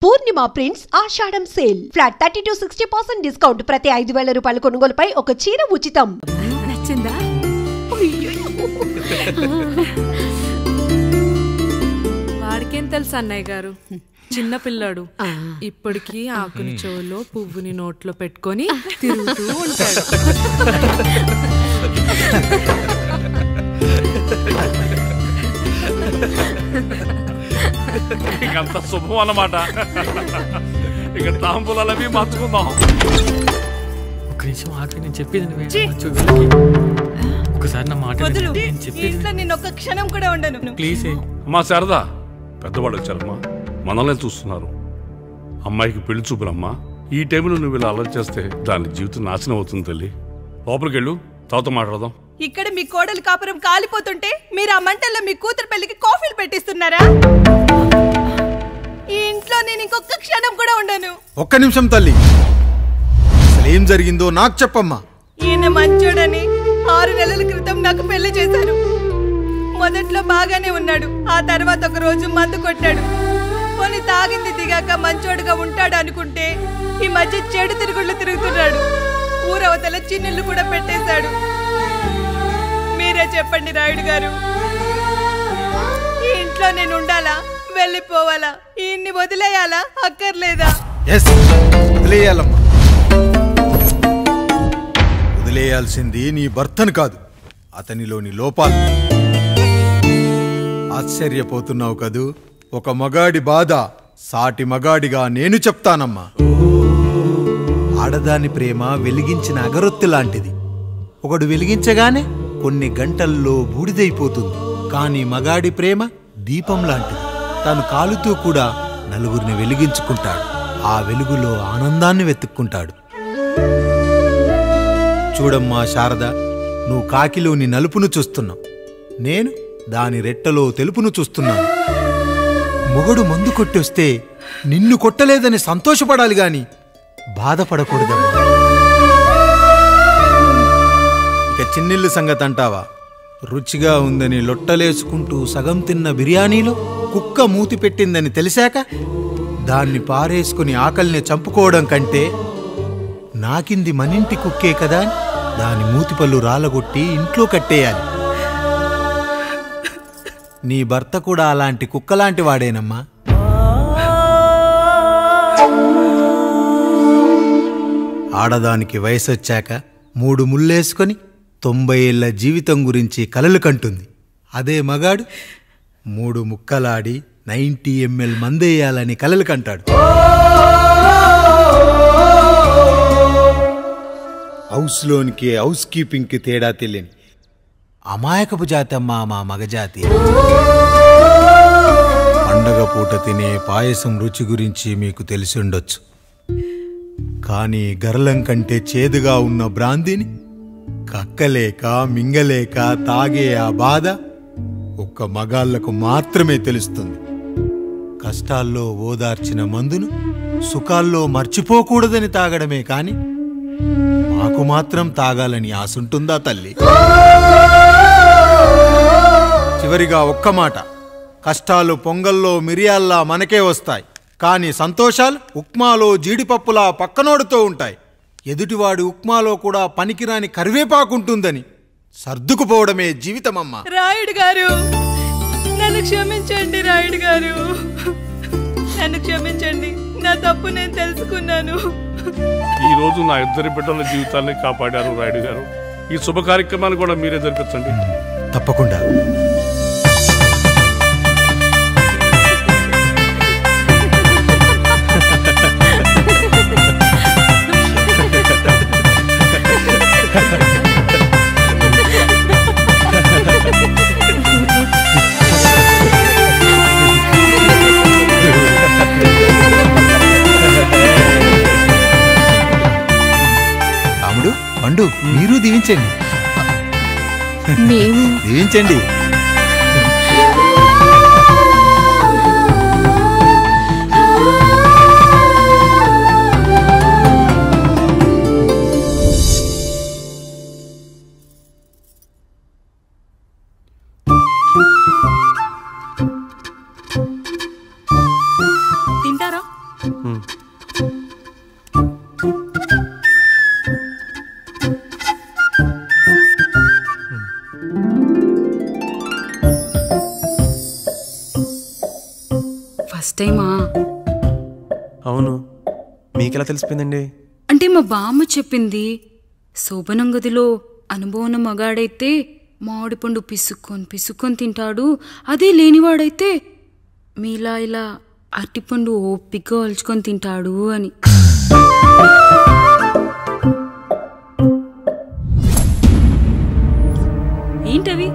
పూర్ణిమ prints ఆషాఢం sale flat 30 to 60% discount. ప్రతి 5,000 రూపాయల కొనుగోలుపై ఒక చీర ఉచితం. నచ్చిందా? వాడికేం తెలుసు అన్నయ్య గారు, చిన్న పిల్లాడు. ఇప్పటికీ ఆకుని చెవులో పువ్వుని నోట్లో పెట్టుకొని తిరుగుతూ ఉంటాడు. ఇంకంత శుభం అన్నమాట. ఇక తాంబూలాలవి మార్చుకుందాం. ఒక నిమిషం ఆగి, నేను చెప్పేది ఒకసారి నా మాట నేను ఒక్క క్షణం కూడా ఉండను. ప్లీజ్ అమ్మా శారదా, పెద్దవాళ్ళు వచ్చారమ్మా, మనల్ని చూస్తున్నారు. అమ్మాయికి పెళ్లి చూపురమ్మా. ఈ టైంలో నువ్వు ఇలా అలర్ట్ చేస్తే దాని జీవితం నాశనం అవుతుంది తల్లి. లోపలికెళ్ళు, తర్వాత మాట్లాడదాం. ఇక్కడ మీ కోడలు కాపురం కాలిపోతుంటే మీరు ఆ మంటల్లో మీ కూతురు పెళ్లికి కాఫీలు పెట్టిస్తున్నారా? ఈ ఇంట్లో నేను ఇంకొక క్షణం కూడా ఉండను. ఒక్క నిమిషం తల్లి, అసలు ఏం జరిగిందో నాకు చెప్పమ్మా. ఈయన మంచోడని 6 నెలల క్రితం నాకు పెళ్లి చేశారు. మొదట్లో బాగానే ఉన్నాడు, ఆ తర్వాత ఒక రోజు మందు కొట్టాడు. కొన్ని తాగింది దిగాక మంచోడుగా ఉంటాడు అనుకుంటే ఈ మధ్య చెడు తిరుగుళ్ళు తిరుగుతున్నాడు. ఊరవతల చిన్నిళ్ళు కూడా పెట్టేశాడు. మీరే చెప్పండి రాయుడు గారు, ఈ ఇంట్లో నేను ఉండాలా, వెళ్ళిపోవాలా, ఈయన్ని వదిలేయాలా, అక్కర్లేదా? వదిలేయాలమ్మా. వదిలేయాల్సింది నీ భర్తను కాదు, అతనిలోని లోపాలు. ఆశ్చర్యపోతున్నావు కదూ? ఒక మగాడి బాధ సాటి మగాడిగా నేను చెప్తానమ్మా. ఆడదాని ప్రేమ వెలిగించిన అగరొత్తి లాంటిది. ఒకడు వెలిగించగానే కొన్ని గంటల్లో బూడిదైపోతుంది. కానీ మగాడి ప్రేమ దీపం లాంటిది. తను కాలుతూ కూడా నలుగురిని వెలిగించుకుంటాడు. ఆ వెలుగులో ఆనందాన్ని వెతుక్కుంటాడు. చూడమ్మా శారద, నువ్వు కాకిలోని నలుపును చూస్తున్నావు, నేను దాని రెట్టలో తెలుపును చూస్తున్నాను. మొగడు మందు కొట్టొస్తే నిన్ను కొట్టలేదని సంతోషపడాలి గాని బాధపడకూడదమ్మా. ఇక చిన్నిల్లు సంగతి అంటావా? రుచిగా ఉందని లొట్టలేసుకుంటూ సగం తిన్న బిర్యానీలో కుక్క మూతి పెట్టిందని తెలిసాక దాన్ని పారేసుకుని ఆకలిని చంపుకోవడం కంటే నాకింది మనింటి కుక్కే కదా దాని మూతిపళ్ళు రాలగొట్టి ఇంట్లో కట్టేయాలి. నీ భర్త కూడా అలాంటి కుక్కలాంటి వాడేనమ్మా. ఆడదానికి వయసొచ్చాక 3 ముళ్ళేసుకొని 90 ఏళ్ల జీవితం గురించి కలలు కంటుంది. అదే మగాడు 3 ముక్కలాడి 90 ml మందేయాలని కలలు కంటాడు. హౌస్లోనికి హౌస్ కీపింగ్కి తేడా తెలియని అమాయకపు జాతి అమ్మా మా మగజాతి. పండగ పూట తినే పాయసం రుచి గురించి మీకు తెలిసి ఉండొచ్చు. కానీ గరళం కంటే చేదుగా ఉన్న బ్రాందీని కక్కలేక మింగలేక తాగే ఆ బాధ ఒక్క మగాళ్లకు మాత్రమే తెలుస్తుంది. కష్టాల్లో ఓదార్చిన మందును సుఖాల్లో మర్చిపోకూడదని తాగడమే కాని మాకు మాత్రం తాగాలని ఆశుంటుందా తల్లి? చివరిగా ఒక్క మాట, కష్టాలు పొంగల్లో మిరియాల్లా మనకే వస్తాయి, కానీ సంతోషాలు ఉప్మాలో జీడిపప్పులా పక్కనోడుతో ఉంటాయి. ఎదుటివాడి ఉప్మాలో కూడా పనికిరాని కరివేపాకుంటుందని సర్దుకుపోవడమే జీవితమమ్మా. రాయుడు గారు, నన్ను క్షమించండి. రాయుడు గారు, నన్ను క్షమించండి. నా తప్పు నేను తెలుసుకున్నాను. ఈ రోజు నా 2 బిడ్డల జీవితాన్ని కాపాడారు రాయుడు గారు. ఈ శుభ కార్యక్రమాన్ని కూడా మీరే జరిపించండి. తప్పకుండా. రాముడు, పండు, మీరు దీవించండి. దీవించండి. తింటారా? ఫస్ట్ టైమా? అవును, మీకెలా తెలిసిపోయిందండి? అంటే మా బామ్మ చెప్పింది. శోభనం గదిలో అనుభవం మగాడైతే మామిడి పండు పిసుక్కొని తింటాడు, అదే లేనివాడైతే మీలా ఇలా అరటిపండు ఓపిగ్గా ఒలుచుకొని తింటాడు అని. ఏంటవి?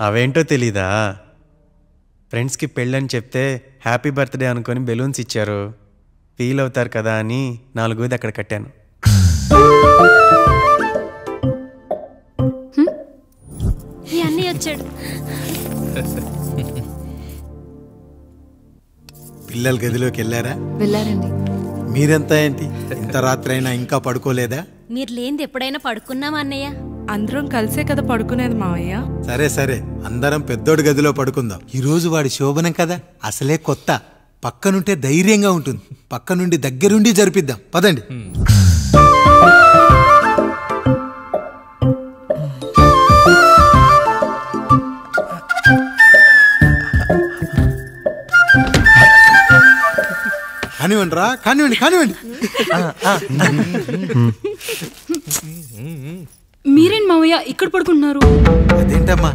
అవేంటో తెలీదా? ఫ్రెండ్స్కి పెళ్ళని చెప్తే హ్యాపీ బర్త్డే అనుకొని బెలూన్స్ ఇచ్చారు, ఫీల్ అవుతారు కదా అని 4 అక్కడ కట్టాను. అన్నీ వచ్చాడు. పిల్లల గదిలోకి వెళ్ళారా? వెళ్ళారండి. మీరెంత ఏంటి ఇంత రాత్రి అయినా ఇంకా పడుకోలేదా? మీరు లేనిది ఎప్పుడైనా పడుకున్నామా అన్నయ్య? అందరం కలిసే కదా పడుకునేది మావయ్య. సరే సరే, అందరం పెద్దోడి గదిలో పడుకుందాం. ఈరోజు వాడి శోభనం కదా, అసలే కొత్త. పక్కనుంటే ధైర్యంగా ఉంటుంది. పక్క నుండి దగ్గరుండి జరిపిద్దాం, పదండి. కానివ్వండి రా, కానివ్వండి కానివ్వండి. మీరేంటి మావయ్య ఇక్కడ పడుకుంటున్నారు? అదేంటమ్మా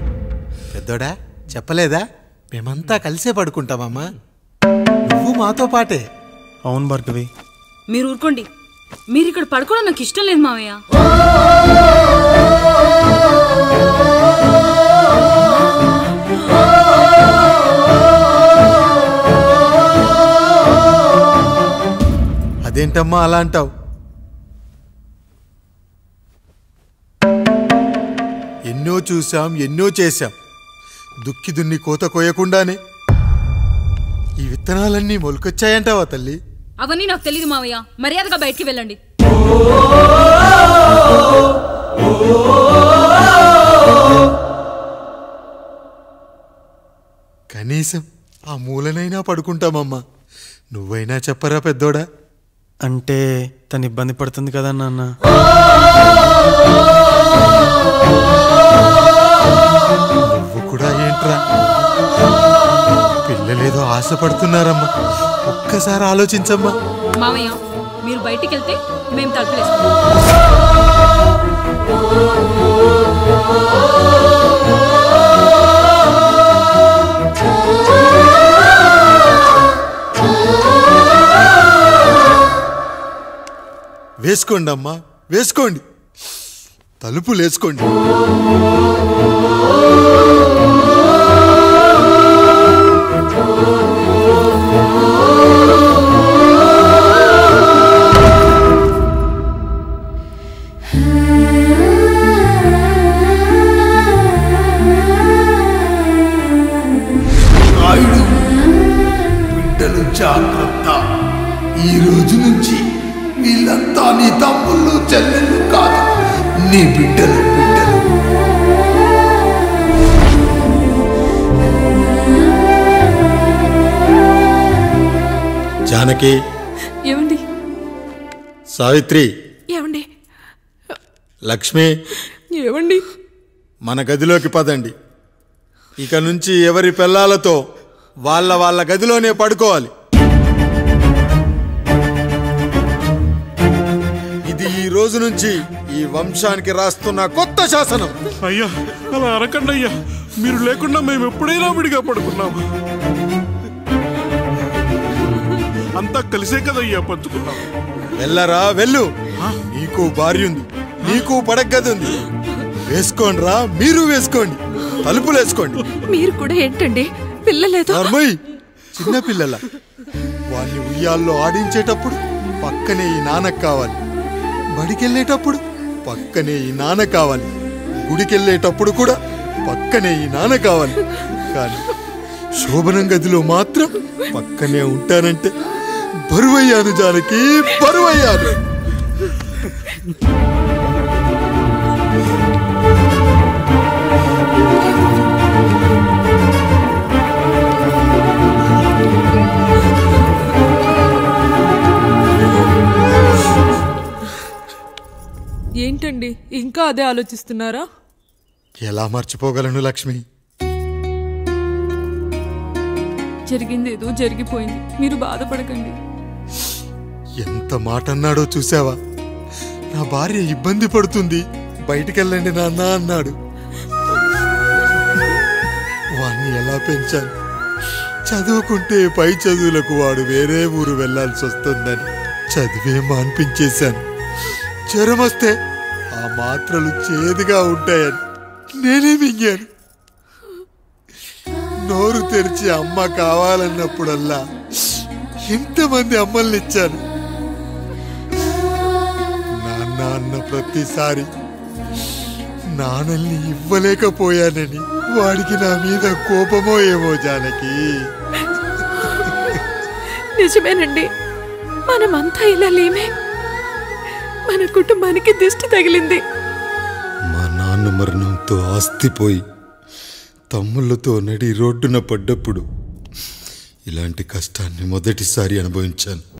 పెద్దోడా, చెప్పలేదా? మేమంతా కలిసే పడుకుంటామమ్మా, నువ్వు మాతో పాటే. అవును భార్గవి. మీరు ఊరుకోండి. మీరు ఇక్కడ పడుకోవడం నాకు ఇష్టం లేదు మావయ్య. అదేంటమ్మా అలా అంటావు? ఎన్నో చూసాం, ఎన్నో చేశాం. దుక్కి దున్ని కోత కోయకుండానే ఈ విత్తనాలన్నీ మొలకొచ్చాయంటావా తల్లి? అవన్నీ నాకు తెలియదు మావయ్య, మర్యాదగా బయటికి వెళ్ళండి. కనీసం ఆ మూలనైనా పడుకుంటామమ్మా. నువ్వైనా చెప్పరా పెద్దోడా? అంటే తను ఇబ్బంది పడుతుంది కదా నాన్న. నువ్వు కూడా ఏంట్రా, పిల్లలేదో ఆశపడుతున్నారమ్మా. ఒక్కసారి ఆలోచించమ్మా. మావయ్య మీరు బయటికి వెళ్తే మేము తలుపులేసుకుంటాం. వేసుకోండి అమ్మా, వేసుకోండి, తలుపులు వేసుకోండి. నాయుడు, బిడ్డలు జాగ్రత్త. ఈ రోజు నుంచి వీళ్ళంతా నీ తమ్ముళ్ళు చెల్లెళ్ళు కాదు, నీ బిడ్డలు. జానకి, ఏమండి? సావిత్రి, ఏమండి? లక్ష్మి, ఏమండి? మన గదిలోకి పదండి. ఇక నుంచి ఎవరి పిల్లలతో వాళ్ళ గదిలోనే పడుకోవాలి. ఇది ఈ రోజు నుంచి ఈ వంశానికి రాస్తున్న కొత్త శాసనం. అయ్యా అలా అరకండి అయ్యా, మీరు లేకుండా మేము ఎప్పుడైనా విడిగా పడుకున్నాము. అంతా కలిసే కదయ్యా పంచుకున్నాం. వెళ్ళరా వెళ్ళు, నీకు భార్య ఉంది, నీకు పడగది ఉంది. వేసుకోండి రా, మీరు వేసుకోండి, తలుపులు వేసుకోండి. మీరు కూడా ఏంటండి పిల్లలేదు? చిన్న పిల్లల వాళ్ళని ఉయ్యాల్లో ఆడించేటప్పుడు పక్కనే ఈ నాన్న కావాలి, బడికెళ్ళేటప్పుడు పక్కనే ఈ నాన్న కావాలి, గుడికెళ్ళేటప్పుడు కూడా పక్కనే ఈ నాన్న కావాలి. కానీ శోభనం గదిలో మాత్రం పక్కనే ఉంటానంటే బరువయ్యాను జానకి, బరువయ్యాను. ఏంటండి ఇంకా అదే ఆలోచిస్తున్నారా? ఎలా మర్చిపోగలను లక్ష్మి? జరిగిందేదో జరిగిపోయింది, మీరు బాధపడకండి. ఎంత మాట అన్నాడో చూసావా? నా భార్య ఇబ్బంది పడుతుంది, బయటికెళ్ళండి నాన్న అన్నాడు. వాణ్ణి ఎలా పెంచాను? చదువుకుంటే పై చదువులకు వాడు వేరే ఊరు వెళ్లాల్సి వస్తుందని చదివే మాన్పించేశాను. జ్వరం వస్తే ఆ మాత్రలు చేదుగా ఉంటాయని నేనే మింగాను. నోరు తెరిచి అమ్మ కావాలన్నప్పుడల్లా ఎంతమంది అమ్మల్ని ఇచ్చాను. నాన్న అన్న ప్రతిసారి నాన్నల్ని ఇవ్వలేకపోయానని వాడికి నా మీద కోపమో ఏమో జానకి. నిజమేనండి, మనమంతా ఇలా లేమే. మన కుటుంబానికి దిష్టి తగిలింది. మా నాన్న మరణంతో ఆస్తిపోయి తమ్ముళ్ళతో నడి రోడ్డున పడ్డప్పుడు ఇలాంటి కష్టాన్ని మొదటిసారి అనుభవించాను.